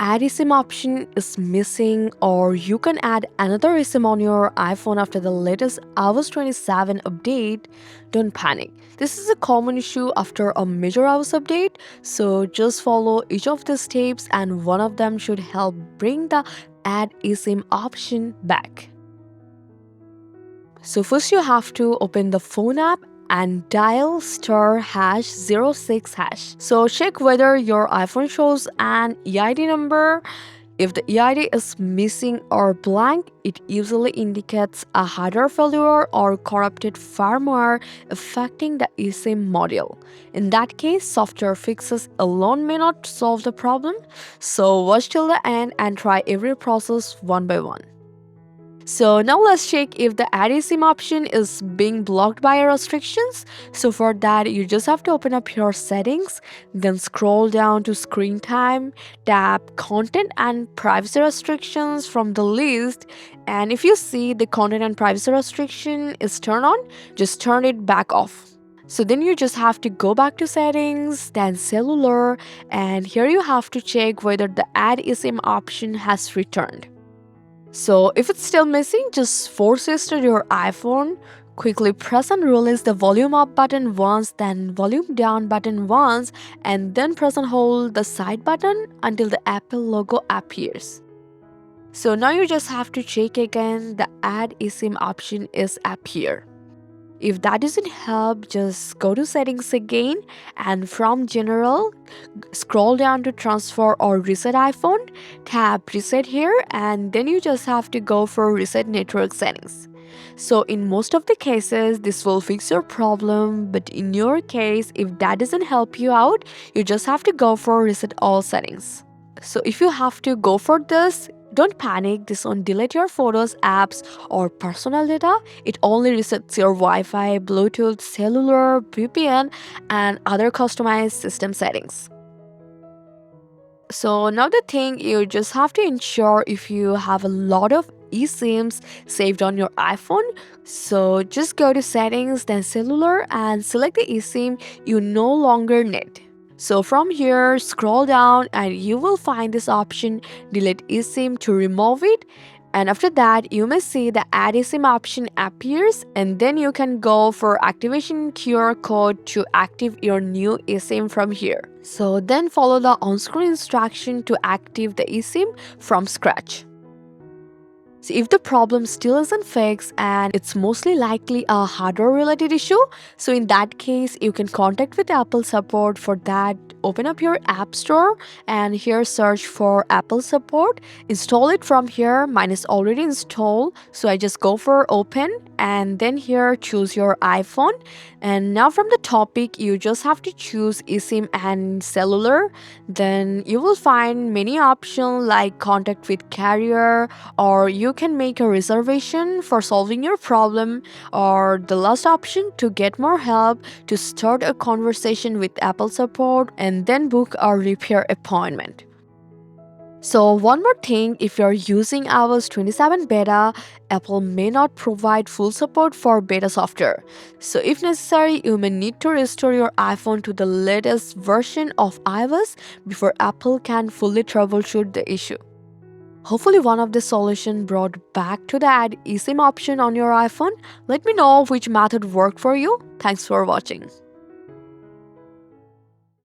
add eSIM option is missing, or you can add another eSIM on your iPhone after the latest iOS 27 update, don't panic. This is a common issue after a major iOS update, so just follow each of the steps and one of them should help bring the add eSIM option back. So first you have to open the phone app and dial *#06#. So check whether your iPhone shows an EID number. If the EID is missing or blank, it usually indicates a hardware failure or corrupted firmware affecting the eSIM module. In that case, software fixes alone may not solve the problem. So watch till the end and try every process one by one. So now let's check if the add eSIM option is being blocked by restrictions. So for that, you just have to open up your settings, then scroll down to screen time, tap content and privacy restrictions from the list. And if you see the content and privacy restriction is turned on, just turn it back off. So then you just have to go back to settings, then cellular, and here you have to check whether the add eSIM option has returned. So if it's still missing, just force restart your iPhone. Quickly press and release the volume up button once, then volume down button once, and then press and hold the side button until the Apple logo appears. So now you just have to check again the add eSIM option is appear. If that doesn't help, just go to settings again and from general, scroll down to transfer or reset iPhone, tap reset here, and then you just have to go for reset network settings. So in most of the cases, this will fix your problem, but in your case, if that doesn't help you out, you just have to go for reset all settings. So if you have to go for this, don't panic, this won't delete your photos, apps, or personal data. It only resets your Wi-Fi, Bluetooth, cellular, VPN, and other customized system settings. So now the thing, you just have to ensure if you have a lot of eSIMs saved on your iPhone. So just go to settings, then cellular, and select the eSIM you no longer need. So from here, scroll down and you will find this option, delete eSIM, to remove it. And after that, you may see the add eSIM option appears, and then you can go for activation QR code to active your new eSIM from here. So then follow the on-screen instruction to active the eSIM from scratch. So if the problem still isn't fixed, and it's mostly likely a hardware related issue, so in that case you can contact with Apple support. For that, open up your app store and here search for Apple support, install it from here. Mine is already installed, so I just go for open and then here choose your iPhone, and now from the topic you just have to choose eSIM and cellular. Then you will find many options like contact with carrier, or you can make a reservation for solving your problem, or the last option to get more help, to start a conversation with Apple support and then book a repair appointment. So one more thing, if you're using iOS 27 beta, Apple may not provide full support for beta software. So if necessary, you may need to restore your iPhone to the latest version of iOS before Apple can fully troubleshoot the issue. Hopefully one of the solutions brought back to the add eSIM option on your iPhone. Let me know which method worked for you. Thanks for watching.